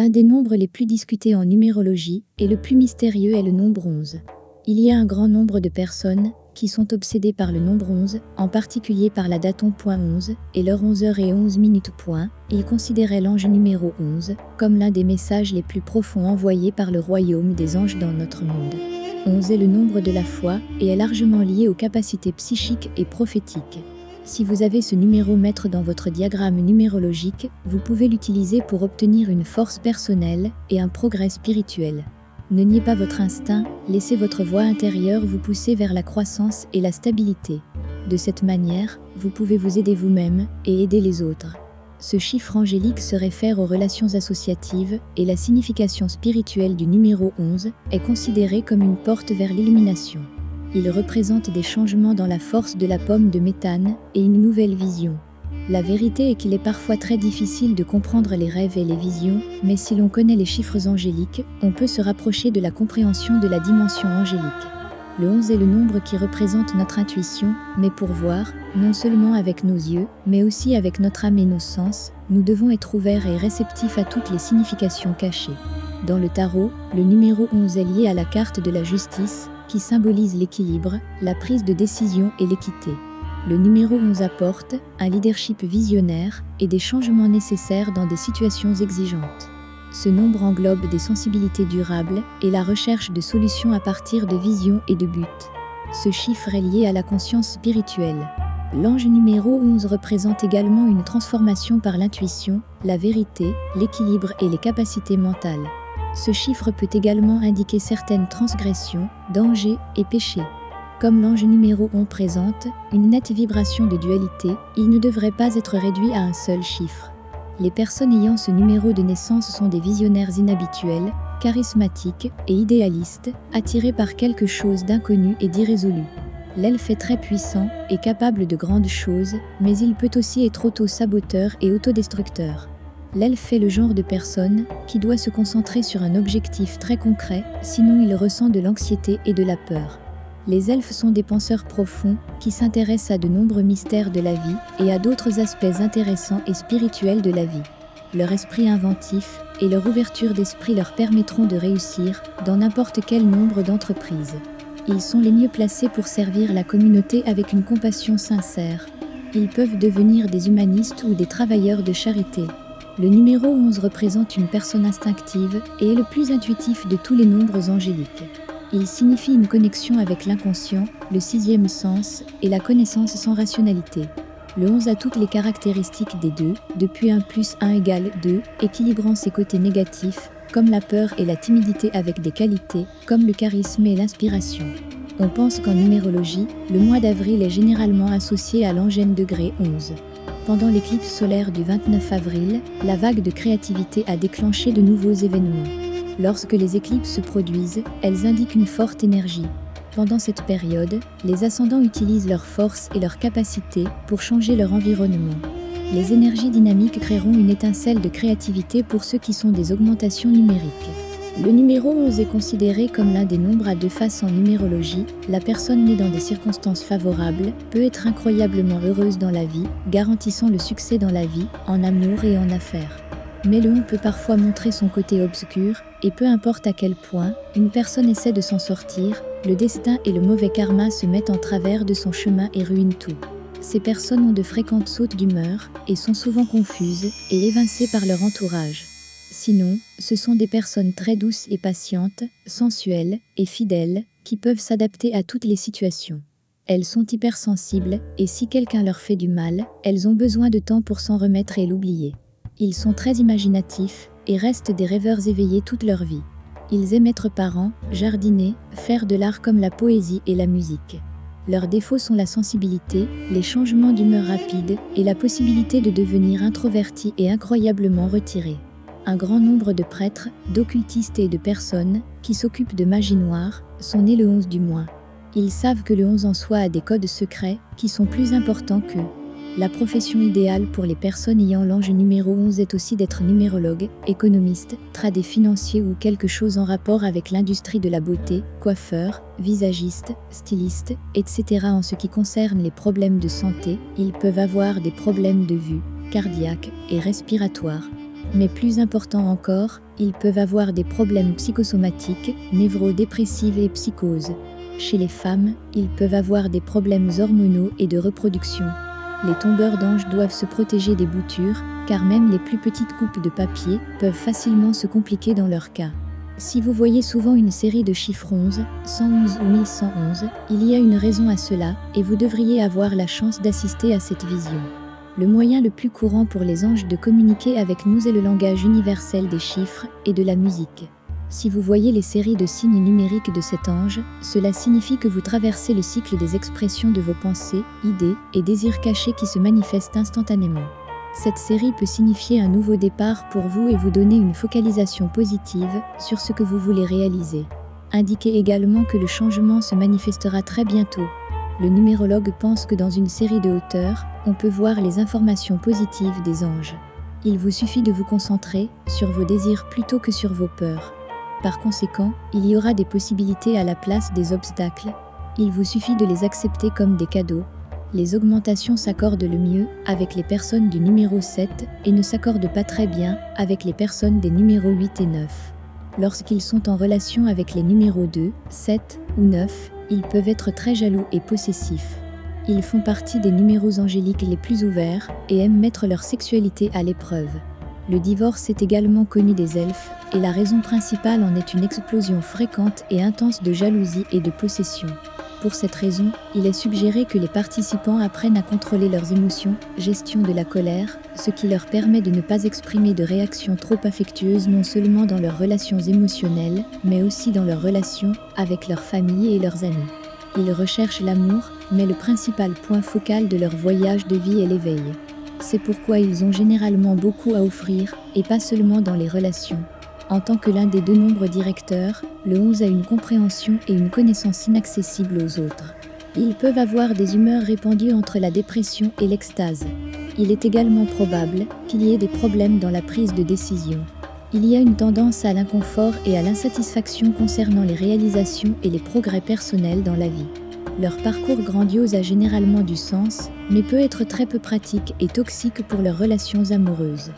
L'un des nombres les plus discutés en numérologie et le plus mystérieux est le nombre 11. Il y a un grand nombre de personnes qui sont obsédées par le nombre 11, en particulier par la date 11 et l'heure 11h11. Ils considéraient l'ange numéro 11 comme l'un des messages les plus profonds envoyés par le royaume des anges dans notre monde. 11 est le nombre de la foi et est largement lié aux capacités psychiques et prophétiques. Si vous avez ce numéro maître dans votre diagramme numérologique, vous pouvez l'utiliser pour obtenir une force personnelle et un progrès spirituel. Ne niez pas votre instinct, laissez votre voix intérieure vous pousser vers la croissance et la stabilité. De cette manière, vous pouvez vous aider vous-même et aider les autres. Ce chiffre angélique se réfère aux relations associatives et la signification spirituelle du numéro 11 est considérée comme une porte vers l'illumination. Il représente des changements dans la force de la pomme de méthane et une nouvelle vision. La vérité est qu'il est parfois très difficile de comprendre les rêves et les visions, mais si l'on connaît les chiffres angéliques, on peut se rapprocher de la compréhension de la dimension angélique. Le 11 est le nombre qui représente notre intuition, mais pour voir, non seulement avec nos yeux, mais aussi avec notre âme et nos sens, nous devons être ouverts et réceptifs à toutes les significations cachées. Dans le tarot, le numéro 11 est lié à la carte de la justice, qui symbolise l'équilibre, la prise de décision et l'équité. Le numéro 11 apporte un leadership visionnaire et des changements nécessaires dans des situations exigeantes. Ce nombre englobe des sensibilités durables et la recherche de solutions à partir de visions et de buts. Ce chiffre est lié à la conscience spirituelle. L'ange numéro 11 représente également une transformation par l'intuition, la vérité, l'équilibre et les capacités mentales. Ce chiffre peut également indiquer certaines transgressions, dangers et péchés. Comme l'ange numéro 11 présente une nette vibration de dualité, il ne devrait pas être réduit à un seul chiffre. Les personnes ayant ce numéro de naissance sont des visionnaires inhabituels, charismatiques et idéalistes, attirés par quelque chose d'inconnu et d'irrésolu. L'elfe est très puissant et capable de grandes choses, mais il peut aussi être auto-saboteur et autodestructeur. L'elfe est le genre de personne qui doit se concentrer sur un objectif très concret, sinon il ressent de l'anxiété et de la peur. Les elfes sont des penseurs profonds qui s'intéressent à de nombreux mystères de la vie et à d'autres aspects intéressants et spirituels de la vie. Leur esprit inventif et leur ouverture d'esprit leur permettront de réussir dans n'importe quel nombre d'entreprises. Ils sont les mieux placés pour servir la communauté avec une compassion sincère. Ils peuvent devenir des humanistes ou des travailleurs de charité. Le numéro 11 représente une personne instinctive et est le plus intuitif de tous les nombres angéliques. Il signifie une connexion avec l'inconscient, le sixième sens et la connaissance sans rationalité. Le 11 a toutes les caractéristiques des deux, depuis 1 + 1 = 2, équilibrant ses côtés négatifs, comme la peur et la timidité avec des qualités, comme le charisme et l'inspiration. On pense qu'en numérologie, le mois d'avril est généralement associé à l'angène degré 11. Pendant l'éclipse solaire du 29 avril, la vague de créativité a déclenché de nouveaux événements. Lorsque les éclipses se produisent, elles indiquent une forte énergie. Pendant cette période, les ascendants utilisent leur force et leur capacité pour changer leur environnement. Les énergies dynamiques créeront une étincelle de créativité pour ceux qui sont des augmentations numériques. Le numéro 11 est considéré comme l'un des nombres à deux faces en numérologie. La personne née dans des circonstances favorables peut être incroyablement heureuse dans la vie, garantissant le succès dans la vie, en amour et en affaires. Mais le 11 peut parfois montrer son côté obscur, et peu importe à quel point une personne essaie de s'en sortir, le destin et le mauvais karma se mettent en travers de son chemin et ruinent tout. Ces personnes ont de fréquentes sautes d'humeur, et sont souvent confuses et évincées par leur entourage. Sinon, ce sont des personnes très douces et patientes, sensuelles et fidèles, qui peuvent s'adapter à toutes les situations. Elles sont hypersensibles, et si quelqu'un leur fait du mal, elles ont besoin de temps pour s'en remettre et l'oublier. Ils sont très imaginatifs et restent des rêveurs éveillés toute leur vie. Ils aiment être parents, jardiner, faire de l'art comme la poésie et la musique. Leurs défauts sont la sensibilité, les changements d'humeur rapides et la possibilité de devenir introvertis et incroyablement retirés. Un grand nombre de prêtres, d'occultistes et de personnes qui s'occupent de magie noire sont nés le 11 du mois. Ils savent que le 11 en soi a des codes secrets qui sont plus importants qu'eux. La profession idéale pour les personnes ayant l'ange numéro 11 est aussi d'être numérologue, économiste, tradé financier ou quelque chose en rapport avec l'industrie de la beauté, coiffeur, visagiste, styliste, etc. En ce qui concerne les problèmes de santé, ils peuvent avoir des problèmes de vue, cardiaques et respiratoires. Mais plus important encore, ils peuvent avoir des problèmes psychosomatiques, névro-dépressives et psychoses. Chez les femmes, ils peuvent avoir des problèmes hormonaux et de reproduction. Les tombeurs d'anges doivent se protéger des boutures, car même les plus petites coupes de papier peuvent facilement se compliquer dans leur cas. Si vous voyez souvent une série de chiffres 11, 111 ou 1111, il y a une raison à cela, et vous devriez avoir la chance d'assister à cette vision. Le moyen le plus courant pour les anges de communiquer avec nous est le langage universel des chiffres et de la musique. Si vous voyez les séries de signes numériques de cet ange, cela signifie que vous traversez le cycle des expressions de vos pensées, idées et désirs cachés qui se manifestent instantanément. Cette série peut signifier un nouveau départ pour vous et vous donner une focalisation positive sur ce que vous voulez réaliser. Indiquez également que le changement se manifestera très bientôt. Le numérologue pense que dans une série de hauteurs, on peut voir les informations positives des anges. Il vous suffit de vous concentrer sur vos désirs plutôt que sur vos peurs. Par conséquent, il y aura des possibilités à la place des obstacles. Il vous suffit de les accepter comme des cadeaux. Les augmentations s'accordent le mieux avec les personnes du numéro 7 et ne s'accordent pas très bien avec les personnes des numéros 8 et 9. Lorsqu'ils sont en relation avec les numéros 2, 7 ou 9, ils peuvent être très jaloux et possessifs. Ils font partie des numéros angéliques les plus ouverts et aiment mettre leur sexualité à l'épreuve. Le divorce est également connu des elfes, et la raison principale en est une explosion fréquente et intense de jalousie et de possession. Pour cette raison, il est suggéré que les participants apprennent à contrôler leurs émotions, gestion de la colère, ce qui leur permet de ne pas exprimer de réactions trop affectueuses non seulement dans leurs relations émotionnelles, mais aussi dans leurs relations avec leur famille et leurs amis. Ils recherchent l'amour, mais le principal point focal de leur voyage de vie est l'éveil. C'est pourquoi ils ont généralement beaucoup à offrir, et pas seulement dans les relations. En tant que l'un des deux nombres directeurs, le 11 a une compréhension et une connaissance inaccessibles aux autres. Ils peuvent avoir des humeurs répandues entre la dépression et l'extase. Il est également probable qu'il y ait des problèmes dans la prise de décision. Il y a une tendance à l'inconfort et à l'insatisfaction concernant les réalisations et les progrès personnels dans la vie. Leur parcours grandiose a généralement du sens, mais peut être très peu pratique et toxique pour leurs relations amoureuses.